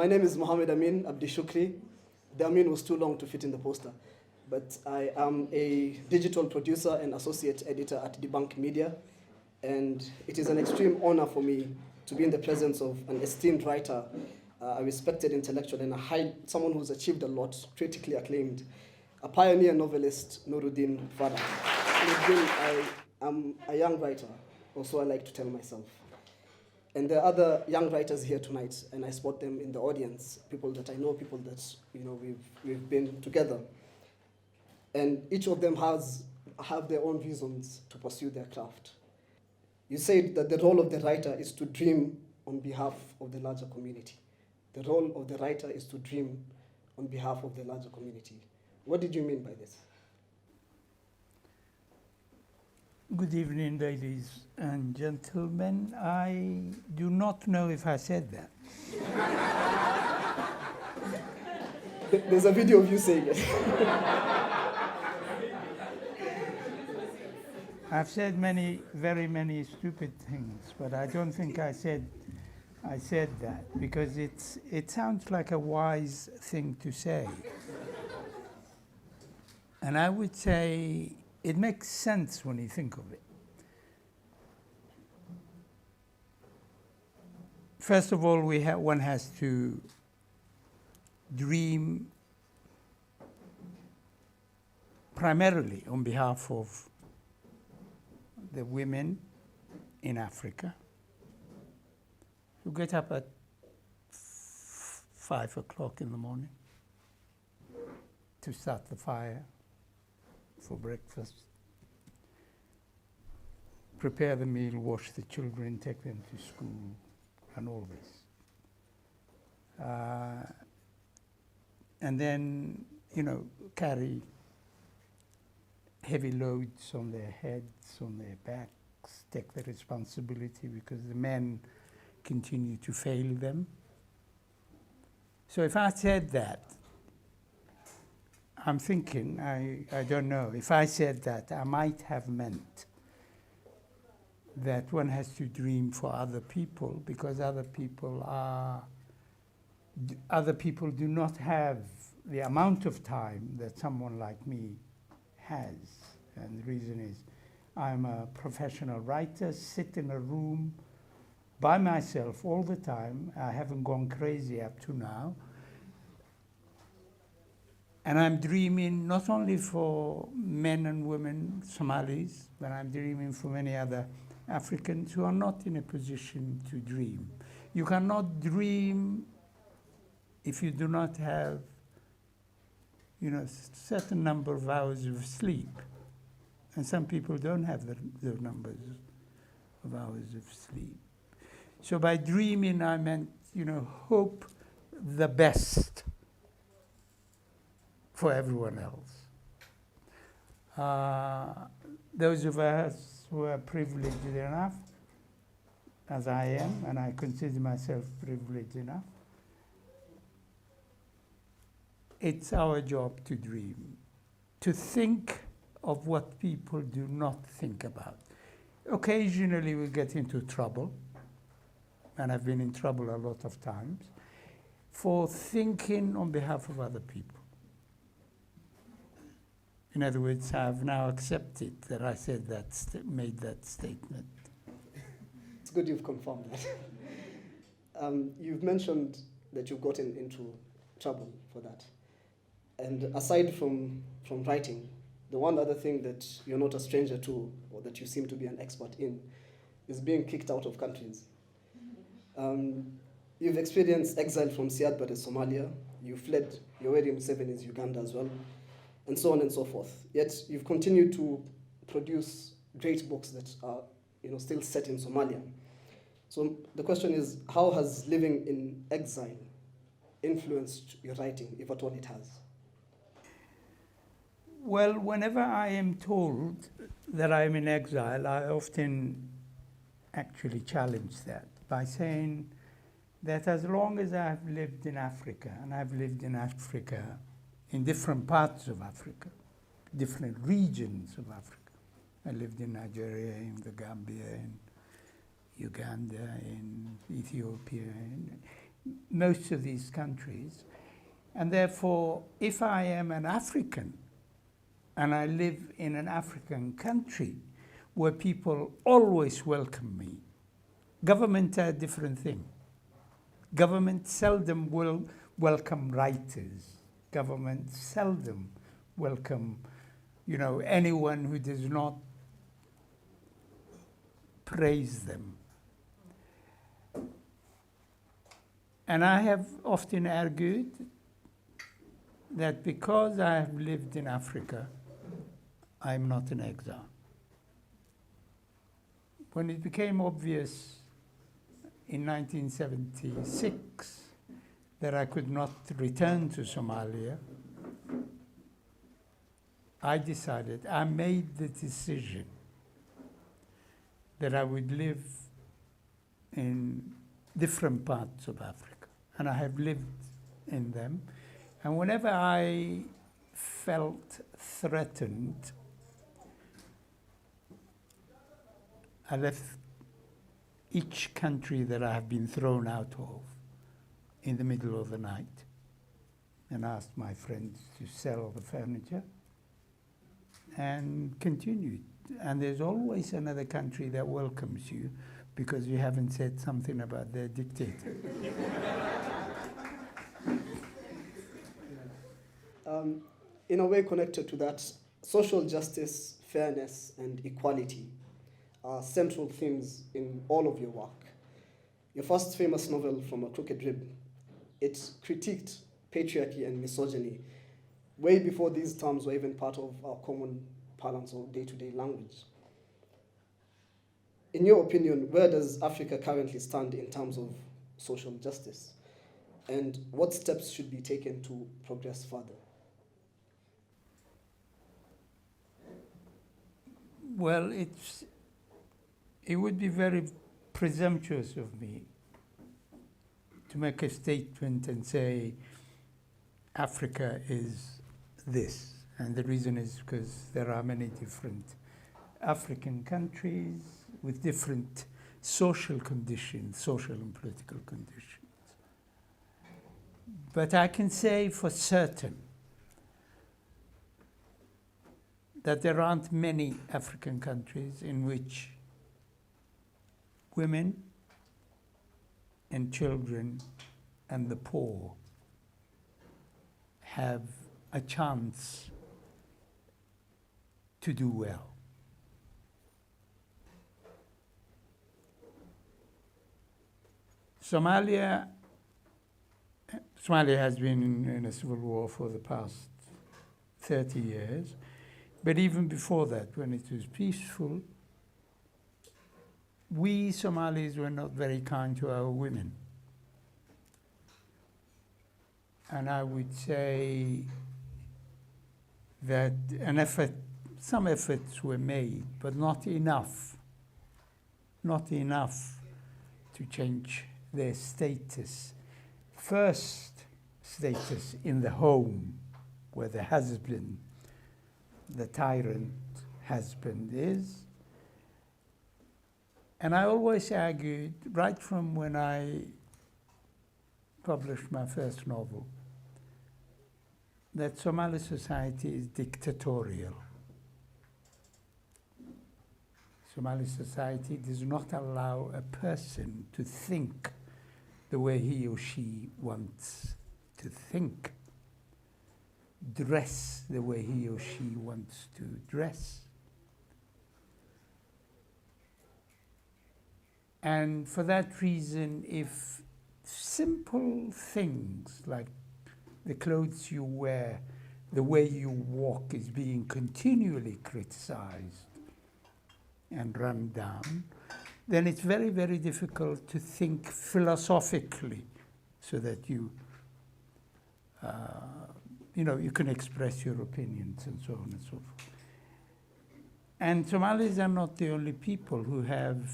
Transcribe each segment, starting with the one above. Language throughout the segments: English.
My name is Mohamed Amin Abdishukri. The Amin was too long to fit in the poster, but I am a digital producer and associate editor at Debunk Media, and it is an extreme honor for me to be in the presence of an esteemed writer, a respected intellectual, and someone who's achieved a lot, critically acclaimed, a pioneer novelist, Nuruddin Farah. I am a young writer, or so I like to tell myself. And there are other young writers here tonight, and I spot them in the audience, people that I know, people that we've been together. And each of them have their own reasons to pursue their craft. You said that the role of the writer is to dream on behalf of the larger community. The role of the writer is to dream on behalf of the larger community. What did you mean by this? Good evening, ladies and gentlemen. I do not know if I said that. There's a video of you saying it. I've said very many stupid things, but I don't think I said that because it sounds like a wise thing to say. And I would say it makes sense when you think of it. First of all, one has to dream primarily on behalf of the women in Africa who get up at 5 o'clock in the morning to start the fire for breakfast, prepare the meal, wash the children, take them to school, and all this. And then, carry heavy loads on their heads, on their backs, take the responsibility because the men continue to fail them. So if I said that, I'm thinking, I don't know, if I said that, I might have meant that one has to dream for other people because other people do not have the amount of time that someone like me has. And the reason is I'm a professional writer, sit in a room by myself all the time. I haven't gone crazy up to now. And I'm dreaming not only for men and women, Somalis, but I'm dreaming for many other Africans who are not in a position to dream. You cannot dream if you do not have, a certain number of hours of sleep. And some people don't have the numbers of hours of sleep. So by dreaming, I meant, hope the best for everyone else. Those of us who are privileged enough, as I am, and I consider myself privileged enough, it's our job to dream, to think of what people do not think about. Occasionally we get into trouble, and I've been in trouble a lot of times, for thinking on behalf of other people. In other words, I've now accepted that I said that, made that statement. It's good you've confirmed that. You've mentioned that you've gotten into trouble for that. And aside from writing, the one other thing that you're not a stranger to, or that you seem to be an expert in, is being kicked out of countries. You've experienced exile from Siad Barre, Somalia. You fled Yoweri Museveni's Uganda as well, and so on and so forth. Yet you've continued to produce great books that are still set in Somalia. So the question is, how has living in exile influenced your writing, if at all it has? Well, whenever I am told that I'm in exile, I often actually challenge that by saying that as long as I've lived in Africa, and I've lived in Africa in different parts of Africa, different regions of Africa. I lived in Nigeria, in the Gambia, in Uganda, in Ethiopia, in most of these countries. And therefore, if I am an African and I live in an African country where people always welcome me, government are a different thing. Government seldom will welcome writers. Government seldom welcome, anyone who does not praise them. And I have often argued that because I have lived in Africa, I'm not an exile. When it became obvious in 1976 that I could not return to Somalia, I made the decision that I would live in different parts of Africa, and I have lived in them. And whenever I felt threatened, I left each country that I have been thrown out of in the middle of the night and asked my friends to sell the furniture and continued. And there's always another country that welcomes you because you haven't said something about their dictator. In a way connected to that, social justice, fairness, and equality are central themes in all of your work. Your first famous novel, From a Crooked Rib, it critiqued patriarchy and misogyny way before these terms were even part of our common parlance or day-to-day language. In your opinion, where does Africa currently stand in terms of social justice? And what steps should be taken to progress further? Well, it would be very presumptuous of me to make a statement and say Africa is this. And the reason is because there are many different African countries with different social conditions, social and political conditions. But I can say for certain that there aren't many African countries in which women and children and the poor have a chance to do well. Somalia has been in a civil war for the past 30 years, but even before that, when it was peaceful, we Somalis were not very kind to our women. And I would say that some efforts were made, but not enough to change their status. First, status in the home, where the husband, the tyrant husband is. And I always argued, right from when I published my first novel, that Somali society is dictatorial. Somali society does not allow a person to think the way he or she wants to think, dress the way he or she wants to dress. And for that reason, if simple things like the clothes you wear, the way you walk is being continually criticized and run down, then it's very, very difficult to think philosophically so that you can express your opinions and so on and so forth. And Somalis are not the only people who have,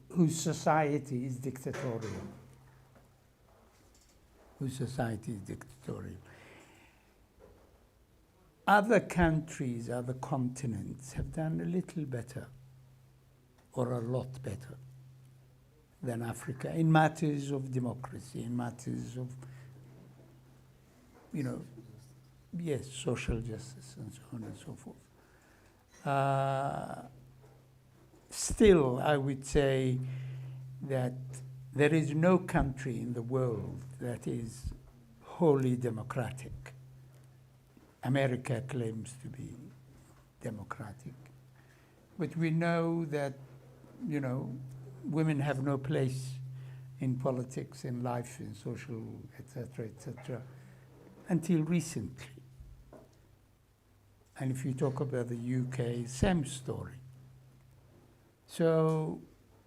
whose society is dictatorial. Other countries, other continents have done a little better or a lot better than Africa in matters of democracy, in matters of, yes, social justice and so on and so forth. Still, I would say that there is no country in the world that is wholly democratic. America claims to be democratic. But we know that, women have no place in politics, in life, in social, etc., until recently. And if you talk about the UK, same story. So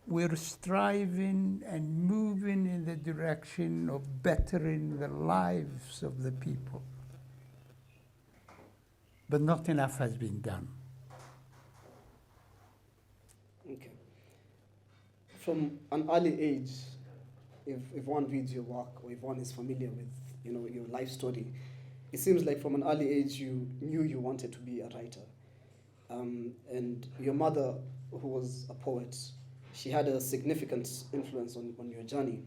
we're striving and moving in the direction of bettering the lives of the people. But not enough has been done. Okay. From an early age, if one reads your work or if one is familiar with your life story, it seems like from an early age you knew you wanted to be a writer. And your mother, who was a poet, she had a significant influence on your journey.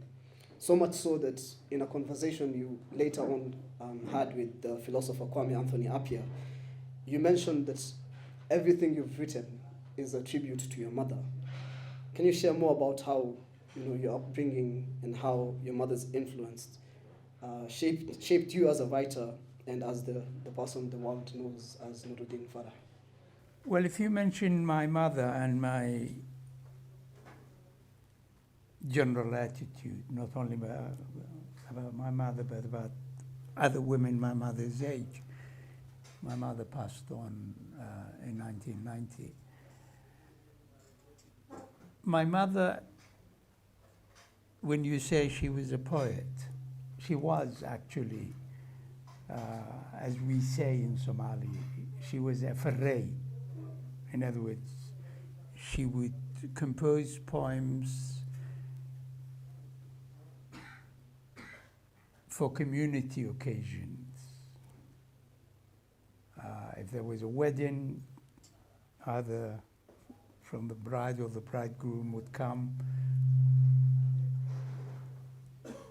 So much so that in a conversation you later on had with the philosopher Kwame Anthony Appiah, you mentioned that everything you've written is a tribute to your mother. Can you share more about how your upbringing and how your mother's influence shaped you as a writer and as the person the world knows as Nuruddin Farah? Well, if you mention my mother and my general attitude, not only about my mother, but about other women my mother's age. My mother passed on in 1990. My mother, when you say she was a poet, she was actually, as we say in Somali, she was a farray. In other words, she would compose poems for community occasions. If there was a wedding, either from the bride or the bridegroom would come,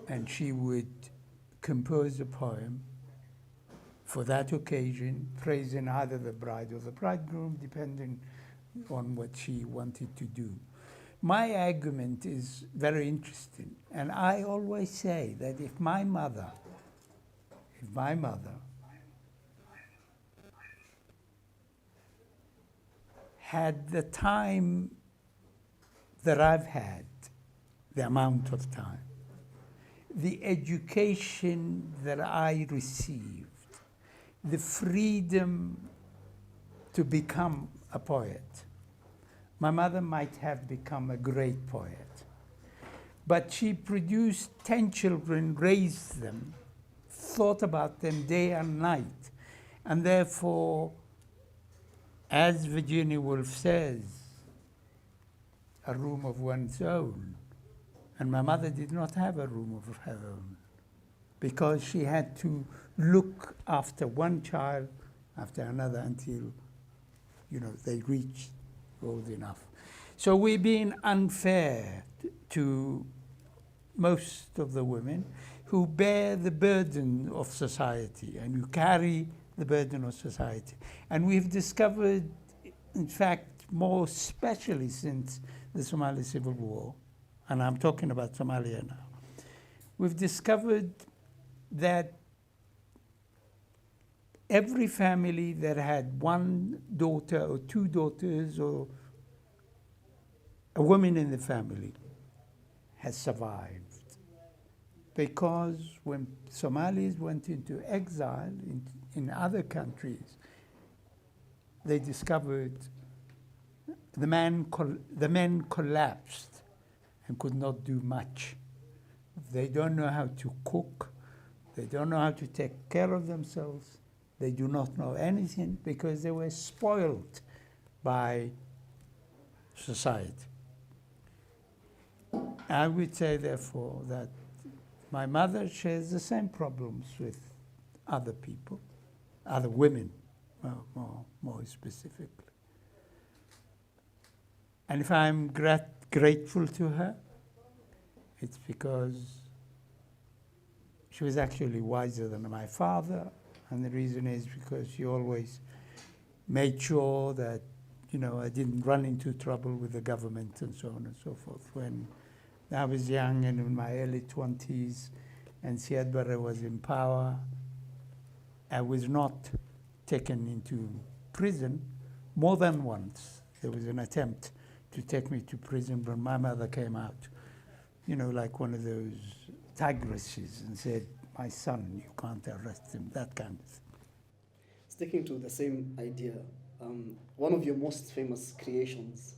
and she would compose a poem for that occasion, praising either the bride or the bridegroom, depending on what she wanted to do. My argument is very interesting, and I always say that if my mother had the time that I've had, the amount of time, the education that I received, the freedom to become a poet, my mother might have become a great poet. But she produced 10 children, raised them, thought about them day and night, and therefore, as Virginia Woolf says, a room of one's own. And my mother did not have a room of her own because she had to look after one child after another until, they reached old enough. So we're being unfair to most of the women who bear the burden of society and who carry the burden of society. And we've discovered, in fact, more especially since the Somali Civil War, and I'm talking about Somalia now, we've discovered that every family that had one daughter or two daughters or a woman in the family has survived. Because when Somalis went into exile in other countries, they discovered the men collapsed and could not do much. They don't know how to cook. They don't know how to take care of themselves. They do not know anything because they were spoiled by society. I would say, therefore, that my mother shares the same problems with other people, other women, more specifically. And if I'm grateful to her, It's because she was actually wiser than my father, and the reason is because she always made sure that, I didn't run into trouble with the government and so on and so forth. When I was young and in my early 20s, and Siad Barre was in power, I was not taken into prison more than once. There was an attempt to take me to prison, but my mother came out, like one of those tigresses, and said, "My son, you can't arrest him," that kind of thing. Sticking to the same idea, one of your most famous creations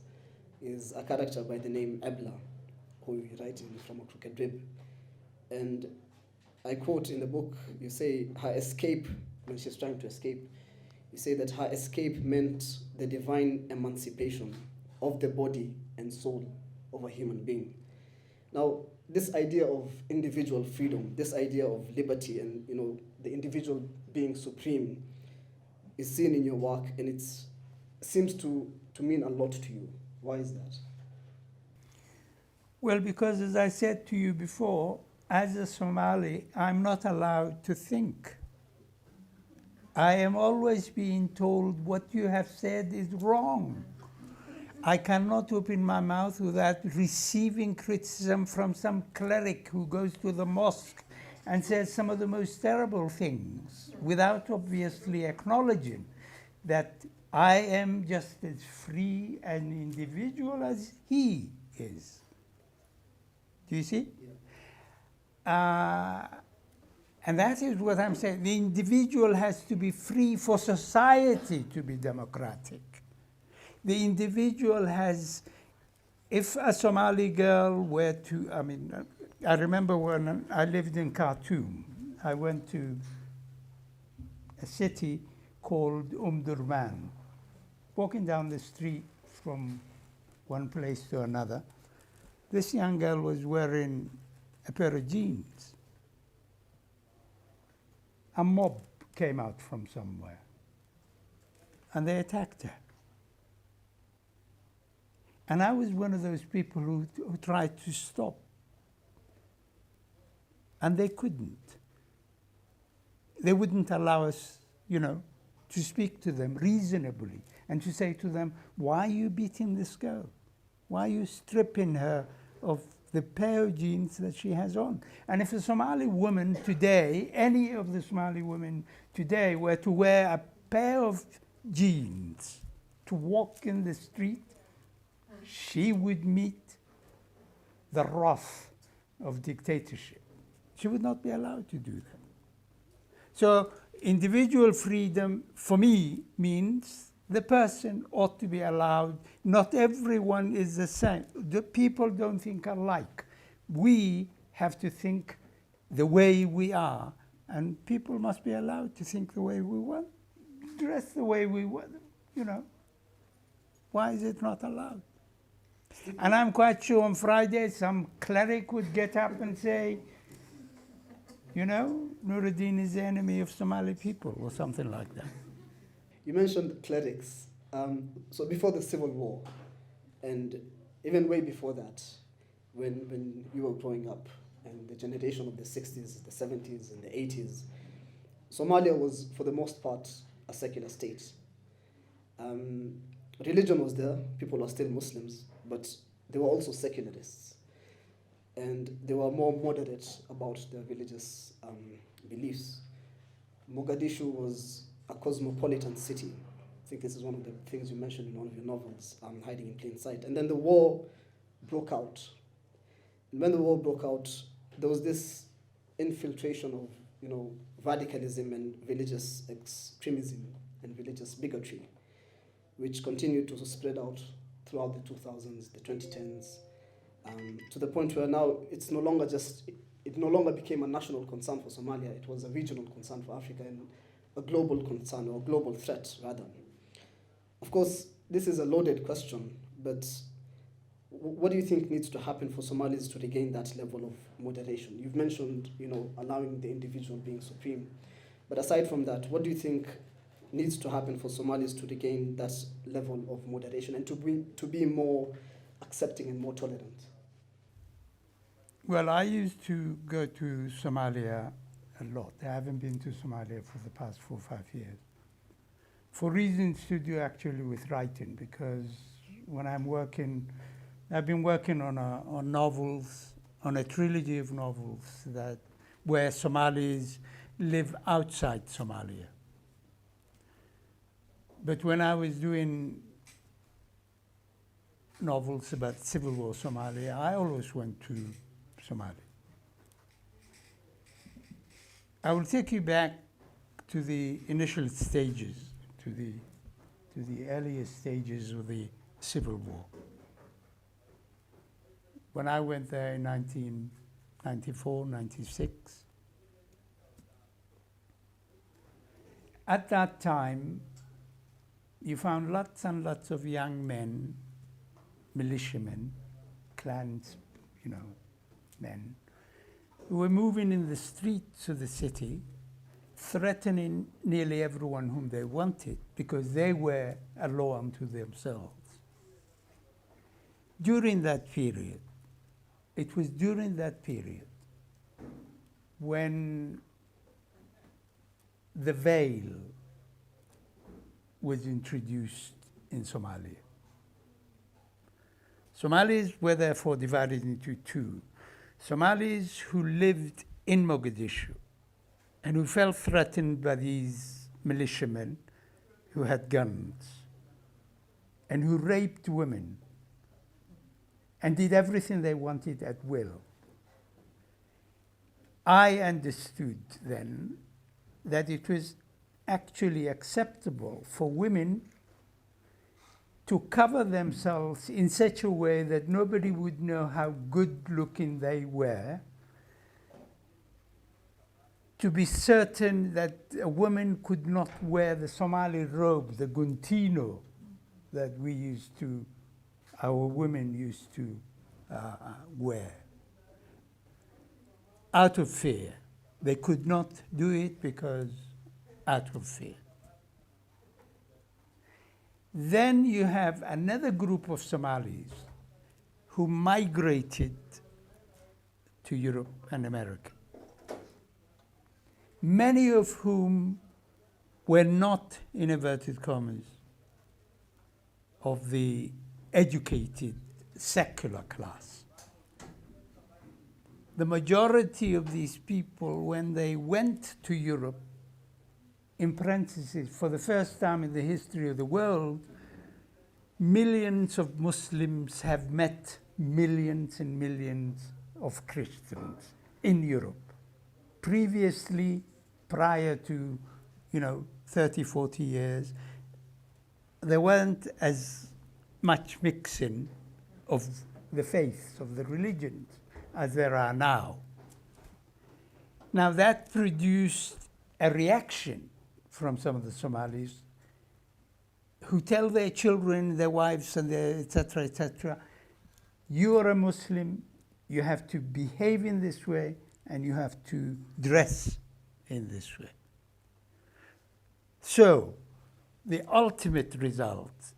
is a character by the name Ebla, who you write in From a Crooked Rib. And I quote in the book, you say her escape, when she's trying to escape, you say that her escape meant the divine emancipation of the body and soul of a human being. Now, this idea of individual freedom, this idea of liberty and the individual being supreme is seen in your work, and it seems to mean a lot to you. Why is that? Well, because as I said to you before, as a Somali, I'm not allowed to think. I am always being told what you have said is wrong. I cannot open my mouth without receiving criticism from some cleric who goes to the mosque and says some of the most terrible things without obviously acknowledging that I am just as free an individual as he is. Do you see? Yeah. And that is what I'm saying. The individual has to be free for society to be democratic. The individual has, if a Somali girl were to, I remember when I lived in Khartoum, I went to a city called Durman. Walking down the street from one place to another, this young girl was wearing a pair of jeans. A mob came out from somewhere, and they attacked her. And I was one of those people who tried to stop. And they couldn't. They wouldn't allow us, to speak to them reasonably and to say to them, "Why are you beating this girl? Why are you stripping her of the pair of jeans that she has on?" And if a Somali woman today, any of the Somali women today, were to wear a pair of jeans to walk in the street, she would meet the wrath of dictatorship. She would not be allowed to do that. So individual freedom, for me, means the person ought to be allowed. Not everyone is the same. The people don't think alike. We have to think the way we are, and people must be allowed to think the way we want, dress the way we want, Why is it not allowed? And I'm quite sure on Friday some cleric would get up and say, Nuruddin is the enemy of Somali people, or something like that. You mentioned clerics. So before the Civil War, and even way before that, when you were growing up, and the generation of the 60s, the 70s, and the 80s, Somalia was, for the most part, a secular state. Religion was there, people were still Muslims, but they were also secularists. And they were more moderate about their religious beliefs. Mogadishu was a cosmopolitan city. I think this is one of the things you mentioned in one of your novels, Hiding in Plain Sight. And then the war broke out. And when the war broke out, there was this infiltration of, radicalism and religious extremism and religious bigotry, which continued to spread out throughout the 2000s, the 2010s, to the point where now it no longer became a national concern for Somalia. It was a regional concern for Africa and a global concern, or global threat, rather. Of course, this is a loaded question, but what do you think needs to happen for Somalis to regain that level of moderation? You've mentioned, allowing the individual being supreme. But aside from that, what do you think needs to happen for Somalis to regain that level of moderation and to be more accepting and more tolerant? Well, I used to go to Somalia a lot. I haven't been to Somalia for the past 4 or 5 years. For reasons to do actually with writing, because when I'm working, I've been working on novels, on a trilogy of novels where Somalis live outside Somalia. But when I was doing novels about civil war Somalia, I always went to Somalia. I will take you back to the initial stages, to the earliest stages of the civil war. When I went there in 1994, 96, at that time, you found lots and lots of young men, militiamen, clans, men, who were moving in the streets of the city, threatening nearly everyone whom they wanted because they were a law unto themselves. During that period, it was during that period when the veil was introduced in Somalia. Somalis were therefore divided into two. Somalis who lived in Mogadishu and who felt threatened by these militiamen who had guns and who raped women and did everything they wanted at will. I understood then that it was actually acceptable for women to cover themselves in such a way that nobody would know how good-looking they were, to be certain that a woman could not wear the Somali robe, the guntino, that our women used to wear, out of fear. They could not do it because out of fear. Then you have another group of Somalis who migrated to Europe and America, many of whom were not, in inverted commas, of the educated secular class. The majority of these people, when they went to Europe, in parentheses, for the first time in the history of the world, millions of Muslims have met millions and millions of Christians in Europe. Previously, prior to 30, 40 years, there weren't as much mixing of the faiths, of the religions, as there are now. Now that produced a reaction from some of the Somalis who tell their children, their wives, and their etc., you are a Muslim, you have to behave in this way, and you have to dress in this way. So the ultimate result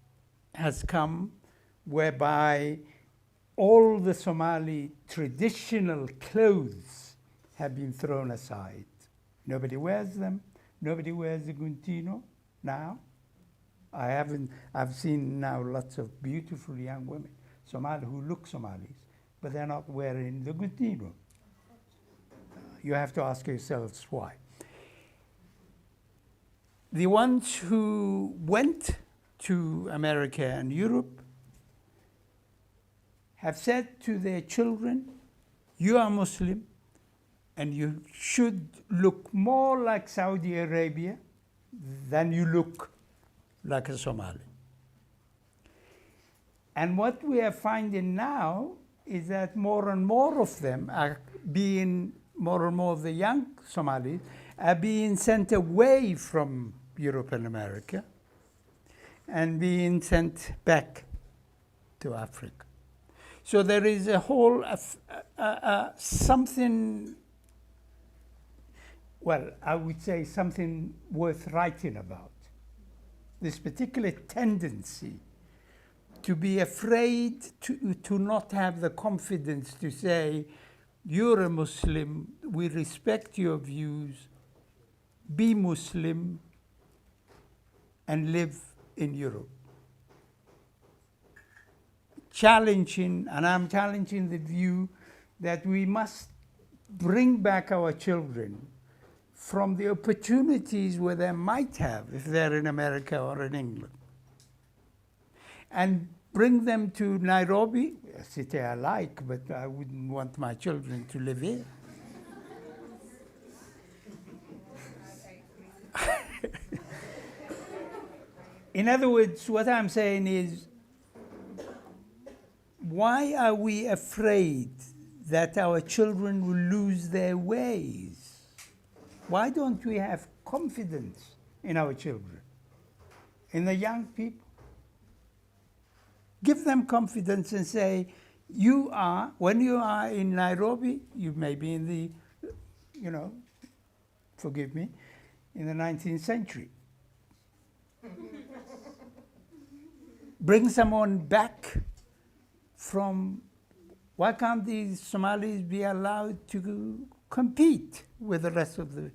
has come whereby all the Somali traditional clothes have been thrown aside. Nobody wears them. Nobody wears the guntino now. I've seen now lots of beautiful young women, Somali, who look Somalis, but they're not wearing the guntino. You have to ask yourselves why. The ones who went to America and Europe have said to their children, you are Muslim, and you should look more like Saudi Arabia than you look like a Somali. And what we are finding now is that more and more of them are being, more and more of the young Somalis are being sent away from Europe and America and being sent back to Africa. So there is a whole, something, well, I would say something worth writing about. This particular tendency to be afraid to not have the confidence to say, you're a Muslim, we respect your views, be Muslim, and live in Europe. Challenging, and I'm challenging the view that we must bring back our children from the opportunities where they might have if they're in America or in England, and bring them to Nairobi, a city I like, but I wouldn't want my children to live here. In other words, what I'm saying is, why are we afraid that our children will lose their ways? Why don't we have confidence in our children, in the young people? Give them confidence and say, when you are in Nairobi, you may be in the, forgive me, in the 19th century. Bring someone back from, why can't these Somalis be allowed to compete with the rest of the,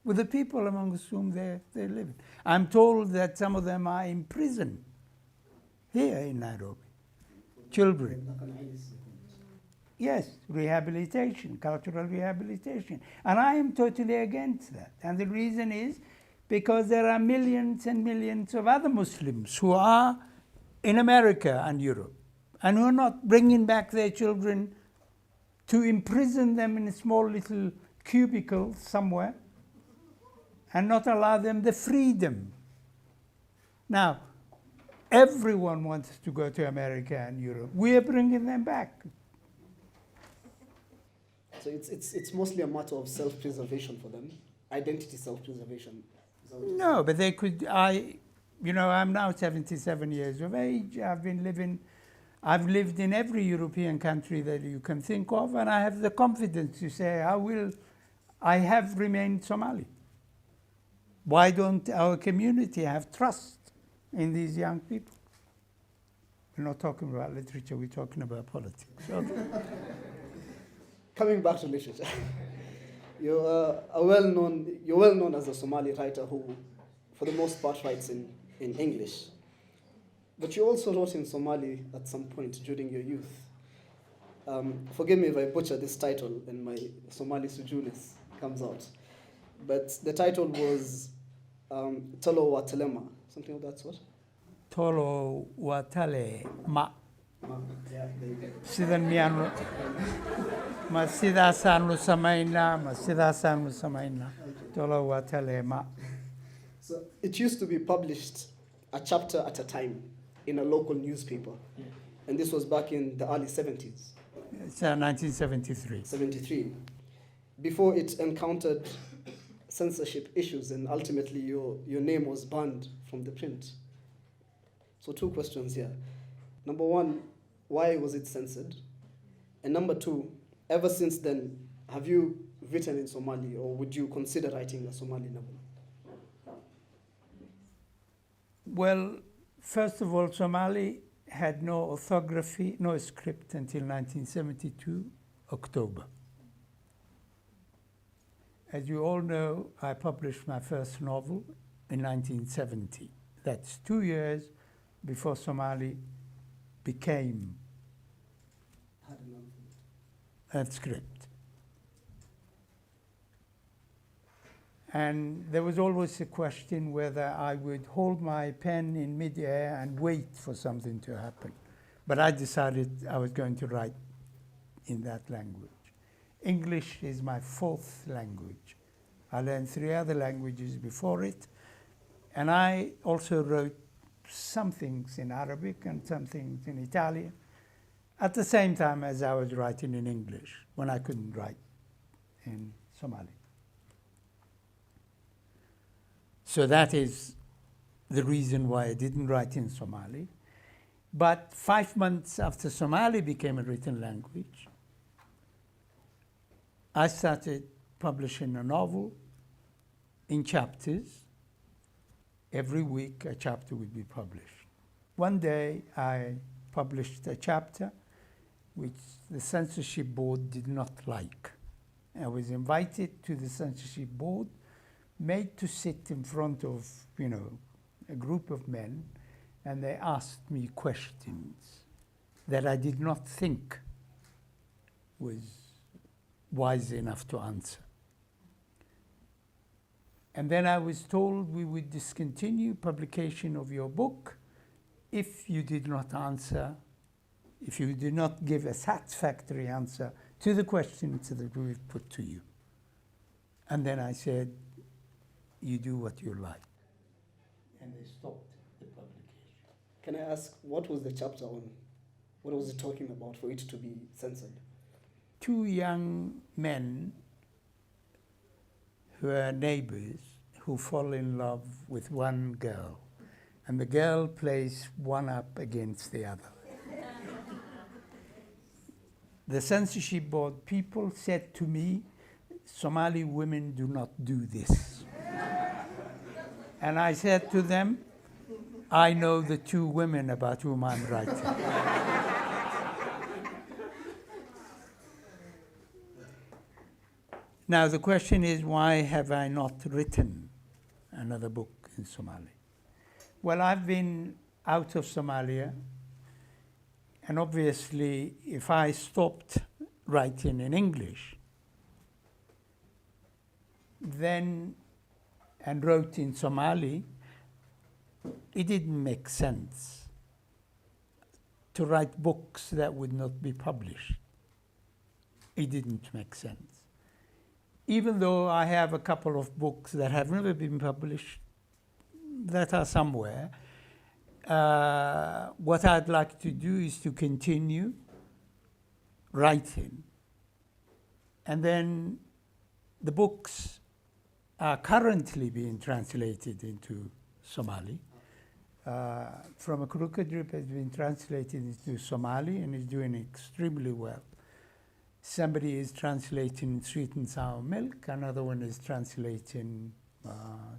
with the people amongst whom they're living? I'm told that some of them are in prison here in Nairobi. Children. Yes, rehabilitation, cultural rehabilitation. And I am totally against that. And the reason is because there are millions and millions of other Muslims who are in America and Europe and who are not bringing back their children to imprison them in a small little cubicle somewhere and not allow them the freedom. Now, everyone wants to go to America and Europe. We are bringing them back. So it's mostly a matter of self-preservation for them, identity self-preservation. No, but they could, I'm now 77 years of age. I've lived in every European country that you can think of, and I have the confidence to say I have remained Somali. Why don't our community have trust in these young people? We're not talking about literature, we're talking about politics. Okay. Coming back to literature, you're well known as a Somali writer who, for the most part, writes in English. But you also wrote in Somali at some point during your youth. Forgive me if I butcher this title and my Somali Sujunis comes out. But the title was Tolo wa Telema, something of that sort. Tolo wa tale ma. Yeah, there you go. Sidan miano. Ma sida sanu samaina, ma sida sanu samaina. Tolo wa tale ma. So it used to be published a chapter at a time in a local newspaper. Yeah. And this was back in the early 70s. It's 1973. 73. Before it encountered censorship issues and ultimately your name was banned from the print. So 2 questions here. Number 1, why was it censored? And number 2, ever since then, have you written in Somali or would you consider writing a Somali novel? Well, first of all, Somali had no orthography, no script until 1972, October. As you all know, I published my first novel in 1970. That's 2 years before Somali became a script. And there was always a question whether I would hold my pen in mid-air and wait for something to happen. But I decided I was going to write in that language. English is my 4th language. I learned 3 other languages before it. And I also wrote some things in Arabic and some things in Italian at the same time as I was writing in English when I couldn't write in Somali. So that is the reason why I didn't write in Somali. But 5 months after Somali became a written language, I started publishing a novel in chapters. Every week a chapter would be published. One day I published a chapter which the censorship board did not like. I was invited to the censorship board, made to sit in front of, a group of men, and they asked me questions that I did not think was wise enough to answer. And then I was told we would discontinue publication of your book if you did not answer, if you did not give a satisfactory answer to the questions that we've put to you. And then I said, you do what you like. And they stopped the publication. Can I ask, what was the chapter on? What was it talking about for it to be censored? Two young men who are neighbors who fall in love with one girl, and the girl plays one up against the other. The censorship board people said to me, Somali women do not do this. And I said to them, I know the two women about whom I'm writing. Now the question is, why have I not written another book in Somali? Well, I've been out of Somalia, and obviously if I stopped writing in English, then and wrote in Somali, it didn't make sense to write books that would not be published. It didn't make sense. Even though I have a couple of books that have never been published, that are somewhere, what I'd like to do is to continue writing. And then the books are currently being translated into Somali. From a Crooked Rip has been translated into Somali and is doing extremely well. Somebody is translating Sweet and Sour Milk, another one is translating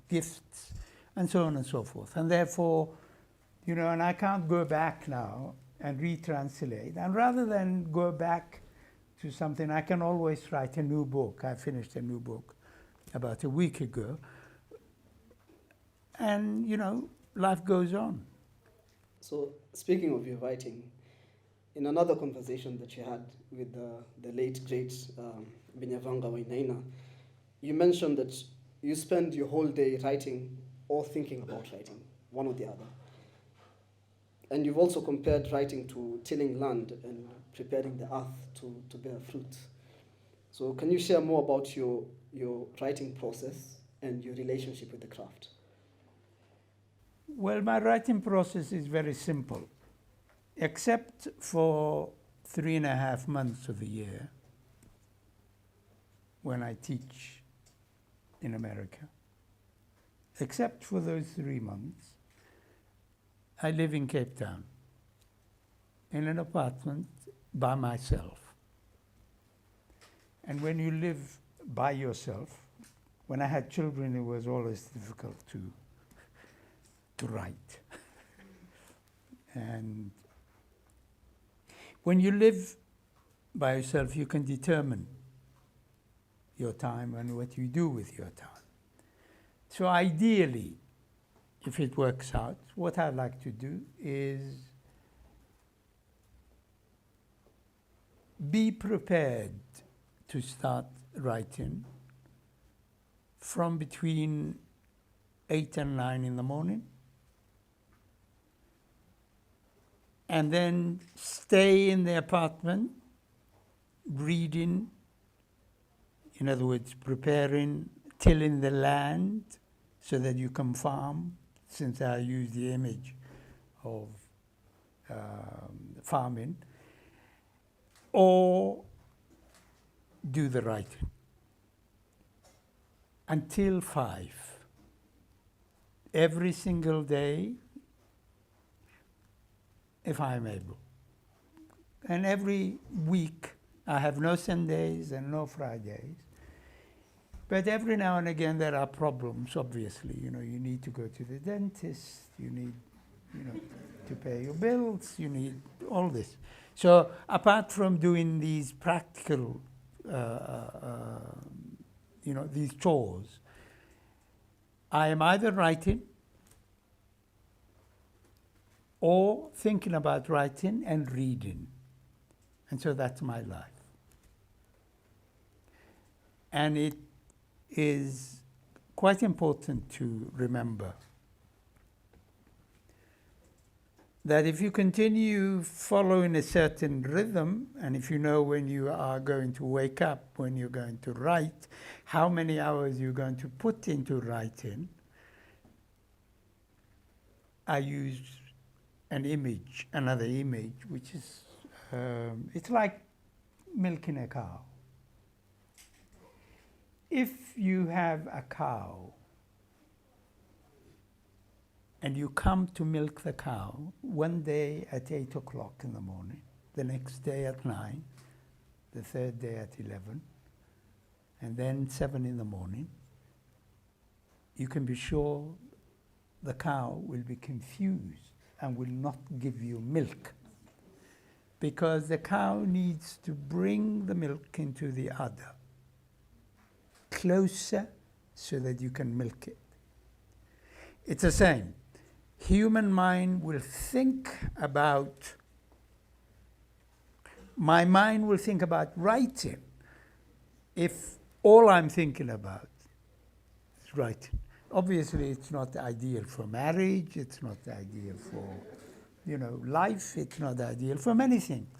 Gifts, and so on and so forth. And therefore, and I can't go back now and retranslate. And rather than go back to something, I can always write a new book. I finished a new book about a week ago. And, life goes on. So, speaking of your writing, in another conversation that you had with the late, great Binyavanga Wainaina, you mentioned that you spend your whole day writing or thinking about writing, one or the other. And you've also compared writing to tilling land and preparing the earth to bear fruit. So can you share more about your writing process and your relationship with the craft? Well, my writing process is very simple. Except for 3.5 months of the year when I teach in America, except for those 3 months, I live in Cape Town in an apartment by myself. And when you live by yourself, when I had children, it was always difficult to write. And when you live by yourself, you can determine your time and what you do with your time. So ideally, if it works out, what I'd like to do is be prepared to start writing from between 8 and 9 in the morning, and then stay in the apartment reading, in other words, preparing, tilling the land so that you can farm, since I use the image of farming, or do the writing until 5. Every single day, if I'm able. And every week, I have no Sundays and no Fridays. But every now and again, there are problems, obviously. You need to go to the dentist, you need, to pay your bills, you need all this. So apart from doing these practical, these chores, I am either writing or thinking about writing and reading. And so that's my life. And it is quite important to remember that if you continue following a certain rhythm, and if you know when you are going to wake up, when you're going to write, how many hours you're going to put into writing, I use an image, another image, which is, it's like milking a cow. If you have a cow and you come to milk the cow one day at 8 o'clock in the morning, the next day at 9, the third day at 11, and then 7 in the morning, you can be sure the cow will be confused and will not give you milk, because the cow needs to bring the milk into the udder closer so that you can milk it. It's the same. Human mind will think about, my mind will think about writing if all I'm thinking about is writing. Obviously, it's not ideal for marriage, it's not ideal for, life, it's not ideal for many things.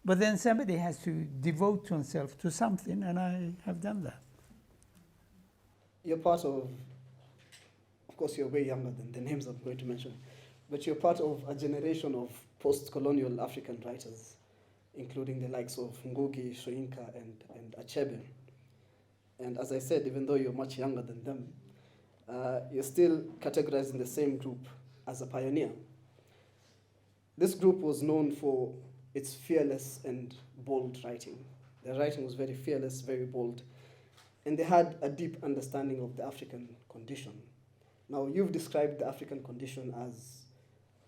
But then somebody has to devote oneself to something, and I have done that. You're part of course, you're way younger than the names I'm going to mention, but you're part of a generation of post-colonial African writers, including the likes of Ngugi, Soyinka, and Achebe. And as I said, even though you're much younger than them, you're still categorized in the same group as a pioneer. This group was known for its fearless and bold writing. Their writing was very fearless, very bold, and they had a deep understanding of the African condition. Now, you've described the African condition as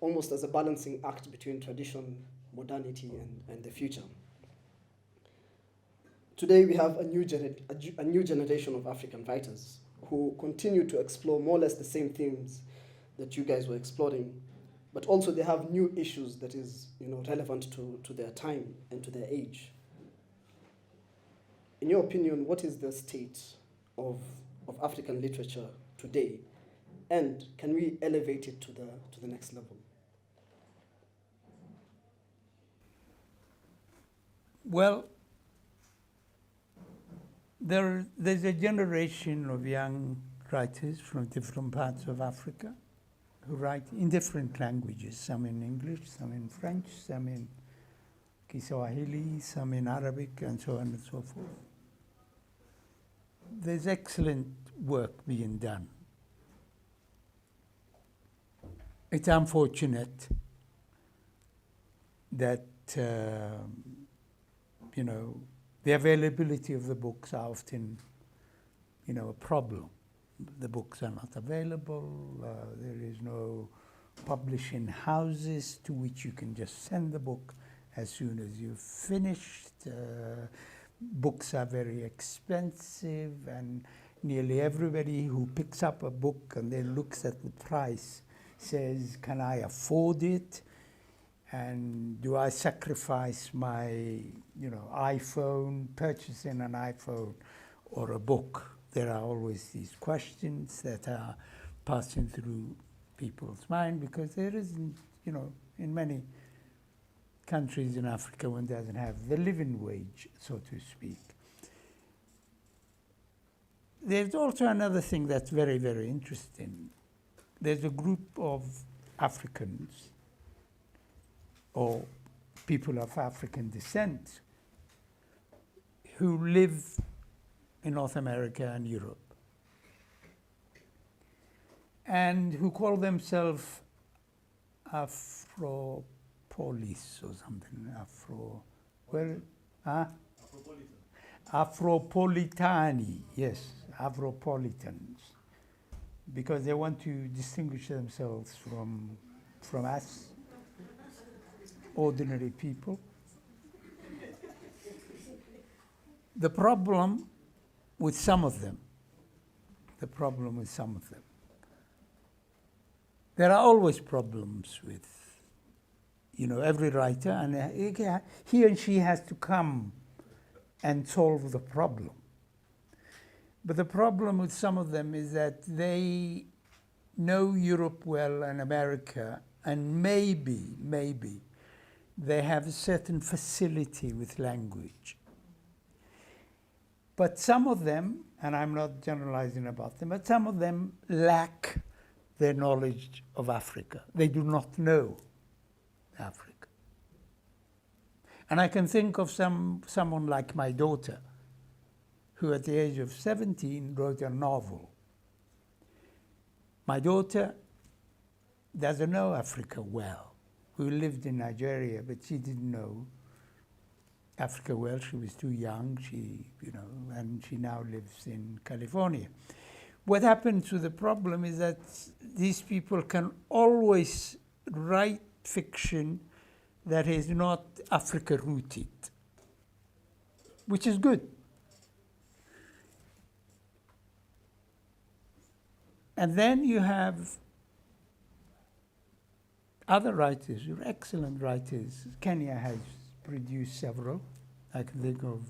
almost as a balancing act between tradition, modernity, and the future. Today, we have a new generation of African writers who continue to explore more or less the same themes that you guys were exploring, but also they have new issues that is relevant to their time and to their age. In your opinion, what is the state of African literature today? And can we elevate it to the next level? Well, there's a generation of young writers from different parts of Africa who write in different languages, some in English, some in French, some in Kiswahili, some in Arabic, and so on and so forth. There's excellent work being done. It's unfortunate that, the availability of the books are often, a problem. The books are not available. There is no publishing houses to which you can just send the book as soon as you've finished. Books are very expensive, and nearly everybody who picks up a book and then looks at the price says, can I afford it? And do I sacrifice my, iPhone, purchasing an iPhone or a book? There are always these questions that are passing through people's mind, because there isn't, in many countries in Africa, one doesn't have the living wage, so to speak. There's also another thing that's very, very interesting. There's a group of Africans or people of African descent who live in North America and Europe, and who call themselves Afropolis or something. Afropolitani, yes, Afropolitans, because they want to distinguish themselves from us ordinary people. The problem with some of them, there are always problems with, every writer, and he and she has to come and solve the problem. But the problem with some of them is that they know Europe well and America, and maybe they have a certain facility with language. But some of them, and I'm not generalizing about them, but some of them lack their knowledge of Africa. They do not know Africa. And I can think of someone like my daughter, who at the age of 17 wrote a novel. My daughter doesn't know Africa well. We lived in Nigeria, but she didn't know Africa well. She was too young, and she now lives in California. What happens to the problem is that these people can always write fiction that is not Africa-rooted, which is good. And then you have other writers, excellent writers. Kenya has produced several. I can think of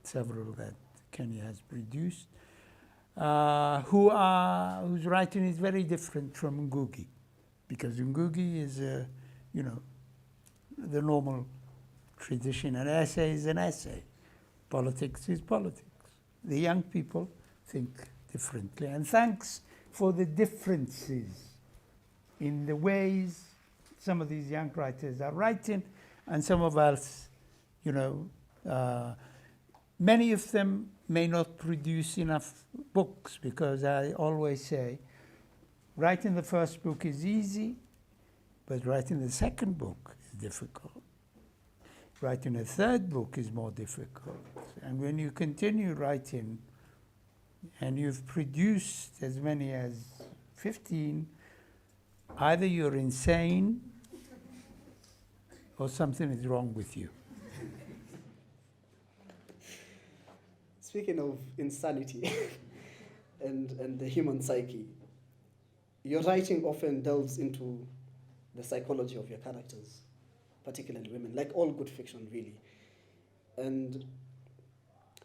several that Kenya has produced, whose writing is very different from Ngugi, because Ngugi is, the normal tradition. An essay is an essay. Politics is politics. The young people think differently, and thanks for the differences in the ways some of these young writers are writing, and some of us, many of them may not produce enough books, because I always say, writing the first book is easy, but writing the second book is difficult. Writing a third book is more difficult. And when you continue writing, and you've produced as many as 15, either you're insane or something is wrong with you. Speaking of insanity and the human psyche, your writing often delves into the psychology of your characters, particularly women, like all good fiction, really. And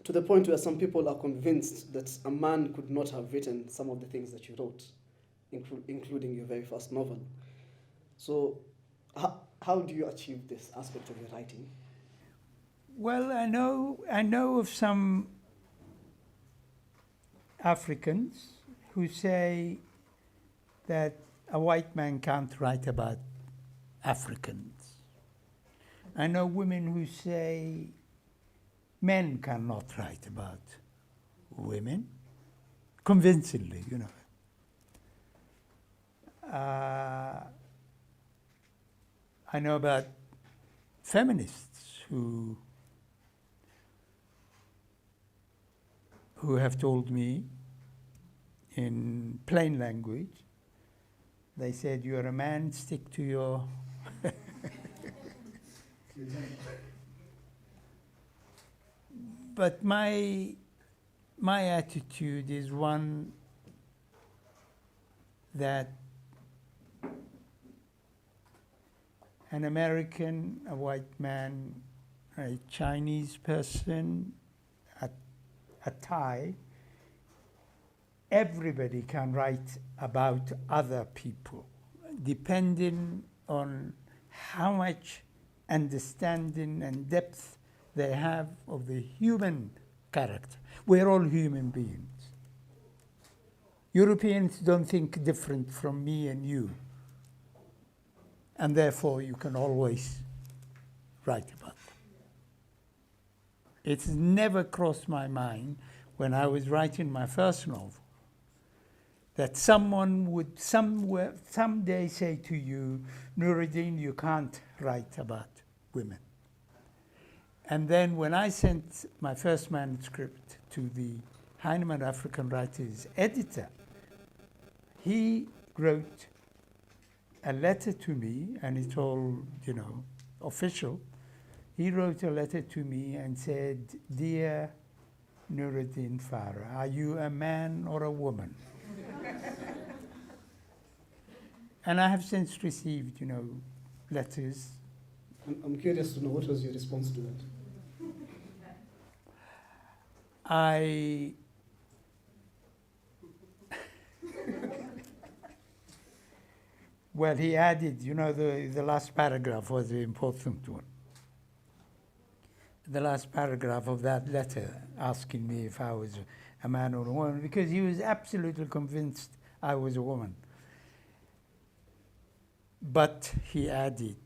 to the point where some people are convinced that a man could not have written some of the things that you wrote, including your very first novel. So how do you achieve this aspect of your writing? Well, I know of some Africans who say that a white man can't write about Africans. I know women who say men cannot write about women, convincingly, I know about feminists who have told me in plain language, they said, "You're a man, stick to your..." But my attitude is one that an American, a white man, a Chinese person, a Thai, everybody can write about other people, depending on how much understanding and depth they have of the human character. We're all human beings. Europeans don't think different from me and you, and therefore you can always write about them. It's never crossed my mind when I was writing my first novel that someone would someday say to you, "Nuruddin, you can't write about women." And then when I sent my first manuscript to the Heinemann African Writers editor, he wrote a letter to me, and it's all, official. He wrote a letter to me and said, "Dear Nuruddin Farah, are you a man or a woman?" And I have since received, letters. I'm curious to know, what was your response to that? Well, he added, the last paragraph was the important one. The last paragraph of that letter asking me if I was a man or a woman, because he was absolutely convinced I was a woman. But he added,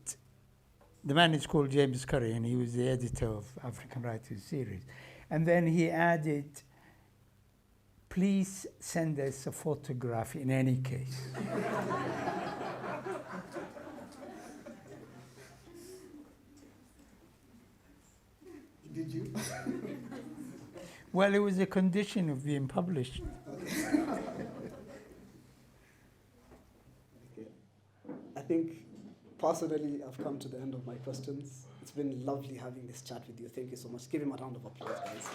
the man is called James Curry, and he was the editor of African Writers series. And then he added, "Please send us a photograph in any case." Did you? Well, it was a condition of being published. Okay. I think personally I've come to the end of my questions. It's been lovely having this chat with you. Thank you so much. Give him a round of applause, guys.